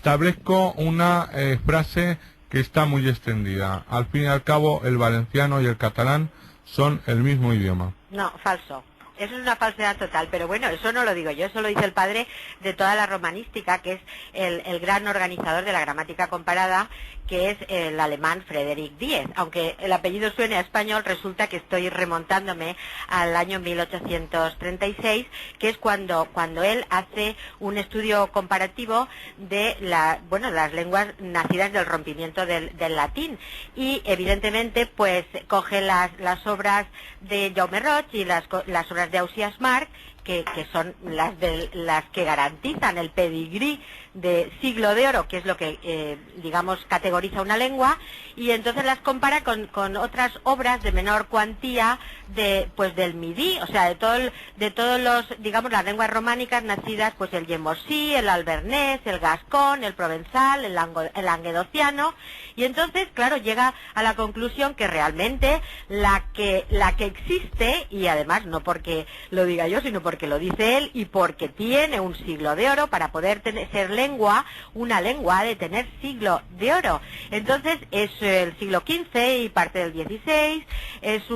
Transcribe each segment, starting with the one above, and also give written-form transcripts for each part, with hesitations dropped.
establezco una frase que está muy extendida. Al fin y al cabo, el valenciano y el catalán son el mismo idioma. No, falso. Eso es una falsedad total, pero bueno, eso no lo digo yo, eso lo dice el padre de toda la romanística, que es el gran organizador de la gramática comparada, que es el alemán Friedrich Diez. Aunque el apellido suene a español, resulta que estoy remontándome al año 1836, que es cuando él hace un estudio comparativo de las lenguas nacidas del rompimiento del latín, y evidentemente pues coge las obras de Jaume Roig y las obras de Ausiàs March, que son las que garantizan el pedigrí de siglo de oro, que es lo que digamos categoriza una lengua, y entonces las compara con otras obras de menor cuantía del Midi, o sea, de todos los, digamos, las lenguas románicas nacidas, pues el yemosí, el albernés, el gascón, el provenzal, el languedociano, y entonces, claro, llega a la conclusión que realmente la que existe, y además no porque lo diga yo, sino porque lo dice él y porque tiene un siglo de oro, para poder ser lengua, una lengua ha de tener siglo de oro. Entonces es el siglo XV y parte del XVI, es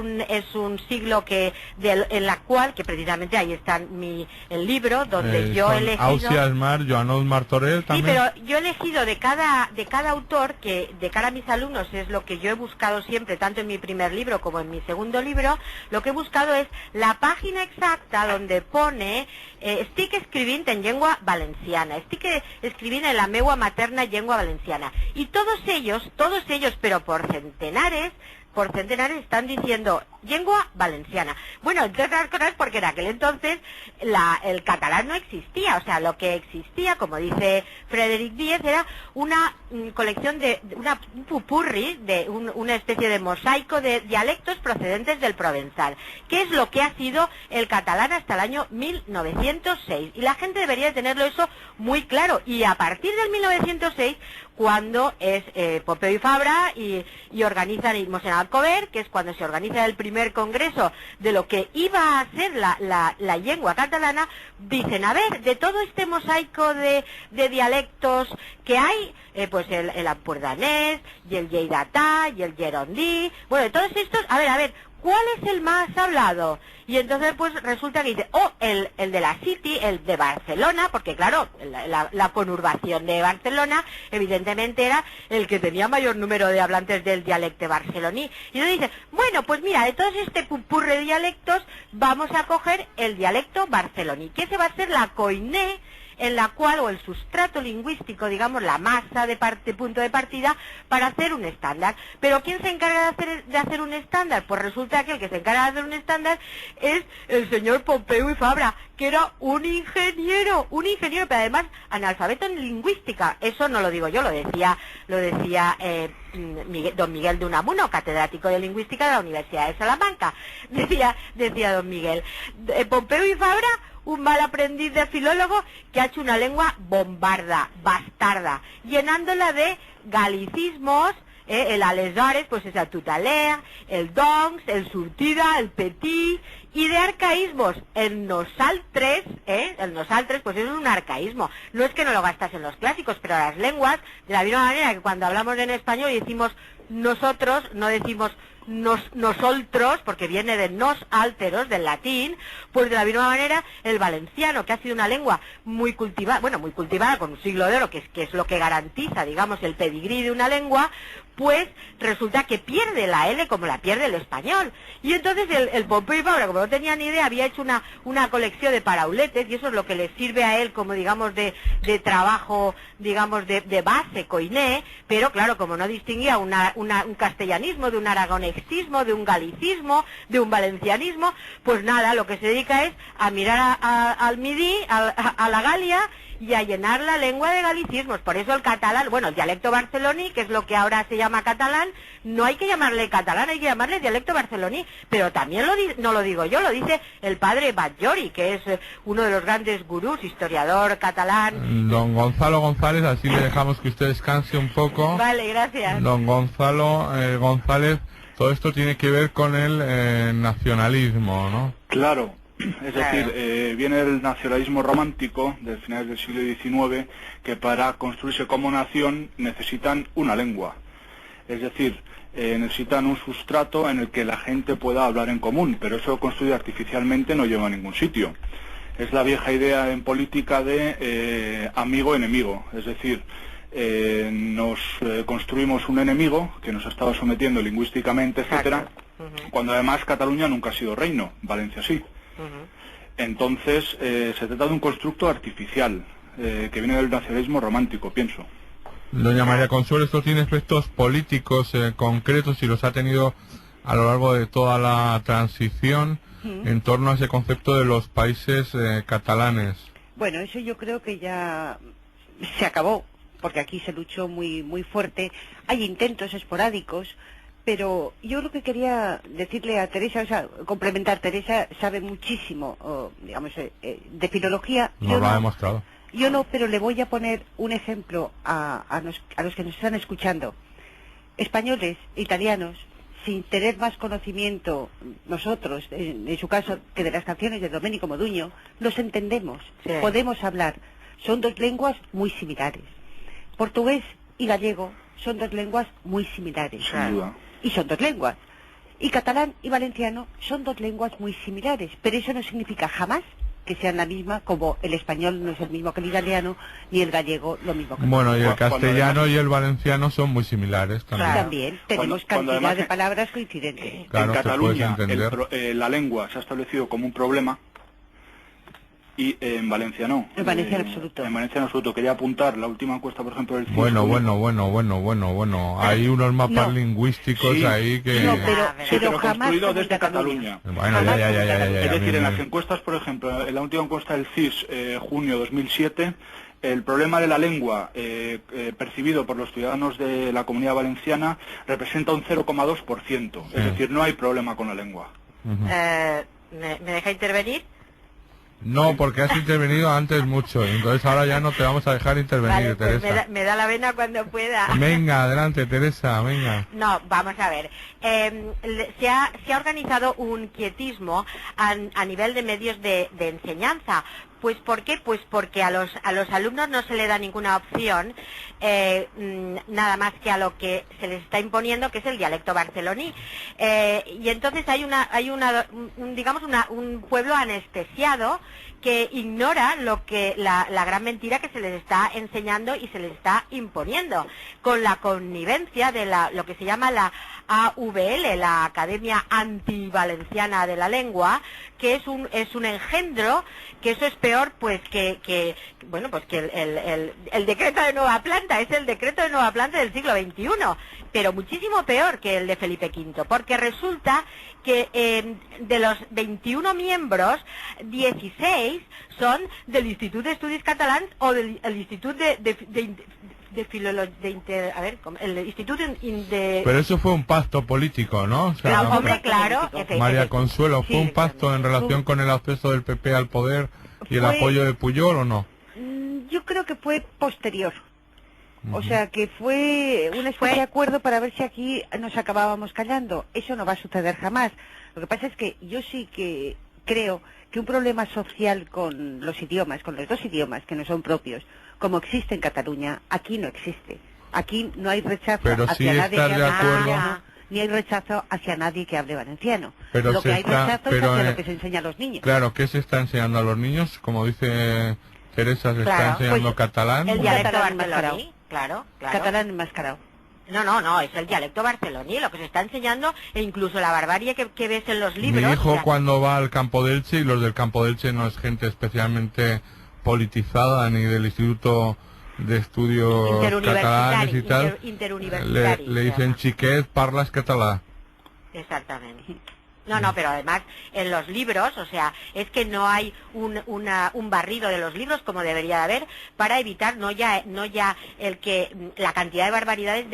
un siglo en la cual, que precisamente ahí está el libro, donde yo he elegido... Ausiàs March, Joan Martorell también. Sí, pero yo he elegido de cada autor, que de cara a mis alumnos es lo que yo he buscado siempre, tanto en mi primer libro como en mi segundo libro, lo que he buscado es la página exacta donde pone estic escrivint en llengua valenciana, estic escrivint en la meua materna llengua valenciana, y todos ellos, pero por centenares están diciendo llengua valenciana. Bueno, entre otras cosas porque en aquel entonces el catalán no existía, o sea, lo que existía, como dice Friedrich Diez, era una colección un pupurri, una especie de mosaico de dialectos procedentes del provenzal, que es lo que ha sido el catalán hasta el año 1906, y la gente debería de tenerlo eso muy claro, y a partir del 1906, cuando es Pompeu y Fabra y organizan Mosén Alcover, que es cuando se organiza el primer congreso de lo que iba a ser la lengua catalana, dicen, a ver, de todo este mosaico de dialectos que hay, pues el empordanès y el lleidatà y el gerondí, bueno, de todos estos, a ver, ¿cuál es el más hablado? Y entonces pues resulta que dice, el de la City, el de Barcelona, porque claro, la conurbación de Barcelona evidentemente era el que tenía mayor número de hablantes del dialecto barceloní. Y entonces dice, bueno, pues mira, de todos este pupurre de dialectos vamos a coger el dialecto barceloní, que ese va a ser la coiné en la cual, o el sustrato lingüístico, digamos, la masa de punto de partida para hacer un estándar. Pero ¿quién se encarga de hacer un estándar? Pues resulta que el que se encarga de hacer un estándar es el señor Pompeu y Fabra, que era un ingeniero, pero además analfabeto en lingüística. Eso no lo digo yo, lo decía don Miguel de Unamuno, catedrático de lingüística de la Universidad de Salamanca. Decía don Miguel, Pompeu y Fabra, un mal aprendiz de filólogo que ha hecho una lengua bombarda, bastarda, llenándola de galicismos, el aleshores, pues es el tutelea, el doncs, el surtida, el petit, y de arcaísmos, el nosaltres, pues es un arcaísmo. No es que no lo gastas en los clásicos, pero las lenguas, de la misma manera que cuando hablamos en español y decimos nosotros, no decimos nosotros, porque viene de nos alteros, del latín, pues de la misma manera el valenciano, que ha sido una lengua muy cultivada con un siglo de oro, que es lo que garantiza, digamos, el pedigrí de una lengua, pues resulta que pierde la L como la pierde el español. Y entonces el Pompeu y Fabra, como no tenía ni idea, había hecho una colección de parauletes, y eso es lo que le sirve a él como, digamos, de trabajo, digamos, de base, coiné, pero claro, como no distinguía un castellanismo de un aragonesismo, de un galicismo, de un valencianismo, pues nada, lo que se dedica es a mirar al Midi, a la Galia, y a llenar la lengua de galicismos. Por eso el catalán, bueno, el dialecto barceloní, que es lo que ahora se llama catalán, no hay que llamarle catalán, hay que llamarle dialecto barceloní, pero también no lo digo yo, lo dice el padre Batllori, que es uno de los grandes gurús, historiador catalán. Don Gonzalo González, así le dejamos que usted descanse un poco. Vale, gracias. Don Gonzalo González, todo esto tiene que ver con el nacionalismo, ¿no? Claro. Es decir, viene el nacionalismo romántico del final del siglo XIX, que para construirse como nación necesitan una lengua. Es decir, necesitan un sustrato en el que la gente pueda hablar en común, pero eso construido artificialmente no lleva a ningún sitio. Es la vieja idea en política de amigo-enemigo, es decir, nos construimos un enemigo que nos estaba sometiendo lingüísticamente, etcétera, cuando además Cataluña nunca ha sido reino, Valencia sí. Entonces, se trata de un constructo artificial que viene del nacionalismo romántico, pienso. Doña María Consuelo, esto tiene efectos políticos concretos y los ha tenido a lo largo de toda la transición en torno a ese concepto de los países catalanes. Bueno, eso yo creo que ya se acabó, porque aquí se luchó muy fuerte. Hay intentos esporádicos, pero yo lo que quería decirle a Teresa, o sea, complementar, Teresa sabe muchísimo, digamos, de filología. Nos lo ha demostrado. Yo no, pero le voy a poner un ejemplo a los que nos están escuchando. Españoles, italianos, sin tener más conocimiento nosotros, en su caso, que de las canciones de Domenico Modugno, los entendemos, podemos hablar. Son dos lenguas muy similares. Portugués y gallego son dos lenguas muy similares. Sin duda. Y son dos lenguas. Y catalán y valenciano son dos lenguas muy similares, pero eso no significa jamás que sean la misma, como el español no es el mismo que el italiano, ni el gallego lo mismo que el Bueno, y el castellano y el valenciano son muy similares también. Claro. También tenemos cantidad de palabras coincidentes. Claro, en Cataluña entender. la lengua se ha establecido como un problema y en Valencia no. En Valencia en absoluto. En Valencia en absoluto. Quería apuntar la última encuesta, por ejemplo, del CIS. Bueno. Hay unos mapas lingüísticos ahí que... No, pero jamás construido como desde Cataluña. Cataluña. Bueno, ya. Es decir, bien, en las bien. encuestas, por ejemplo, en la última encuesta del CIS, junio 2007, el problema de la lengua percibido por los ciudadanos de la Comunidad Valenciana representa un 0,2%. Es decir, no hay problema con la lengua. ¿Me deja intervenir? No, porque has intervenido antes mucho, entonces ahora ya no te vamos a dejar intervenir, Vale, pues Teresa. me da la vena cuando pueda. Venga, adelante, Teresa, venga. No, vamos a ver. Se ha organizado un quietismo a nivel de medios de enseñanza. Pues ¿por qué? Pues porque a los alumnos no se le da ninguna opción, nada más que a lo que se les está imponiendo, que es el dialecto barceloní. Y entonces hay un pueblo anestesiado que ignora lo que la gran mentira que se les está enseñando y se les está imponiendo, con la connivencia de lo que se llama la AVL, la Academia Antivalenciana de la Lengua, que es un engendro, que eso es peor pues que el decreto de Nueva Planta, es el decreto de Nueva Planta del siglo XXI, pero muchísimo peor que el de Felipe V, porque resulta que de los 21 miembros, 16 son del Institut d'Estudis Catalans o del Institut el Instituto de... Pero eso fue un pacto político, ¿no? O sea, hombre, claro. María Consuelo, ¿fue un pacto en relación con el acceso del PP al poder y el apoyo de Pujol o no? Yo creo que fue posterior. O sea, que fue una especie de acuerdo para ver si aquí nos acabábamos callando. Eso no va a suceder jamás. Lo que pasa es que yo sí que creo que un problema social con los idiomas, con los dos idiomas que no son propios, como existe en Cataluña, aquí no existe. Aquí no hay rechazo hacia nadie que hable castellano, ni hay rechazo hacia nadie que hable valenciano. Pero lo que hay rechazo es hacia lo que se enseña a los niños. Claro, ¿qué se está enseñando a los niños? Como dice Teresa, se está enseñando catalán. El dialecto barceloní, claro. Catalán enmascarado. No, es el dialecto barceloní, lo que se está enseñando, e incluso la barbarie que ves en los libros. Mi hijo cuando va al Campo de Elche, y los del Campo de Elche no es gente especialmente politizada, ni del Instituto de Estudios Catalanes y tal, le dicen xiquet, parlas català. Exactamente. No, pero además en los libros, o sea, es que no hay un barrido de los libros como debería de haber para evitar no ya la cantidad de barbaridades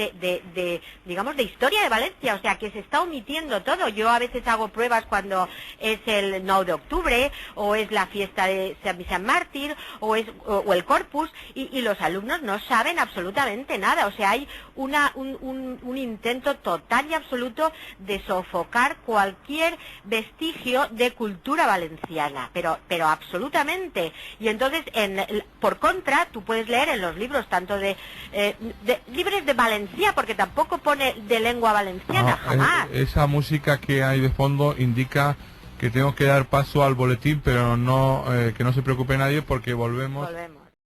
digamos de historia de Valencia, o sea, que se está omitiendo todo. Yo a veces hago pruebas cuando es el 9 de octubre o es la fiesta de San Mártir o el Corpus y los alumnos no saben absolutamente nada, o sea, hay un intento total y absoluto de sofocar cualquier cualquier vestigio de cultura valenciana, pero absolutamente. Y entonces, por contra, tú puedes leer en los libros tanto de libros de Valencia, porque tampoco pone de lengua valenciana, jamás. Esa música que hay de fondo indica que tengo que dar paso al boletín, pero no que no se preocupe nadie porque volvemos.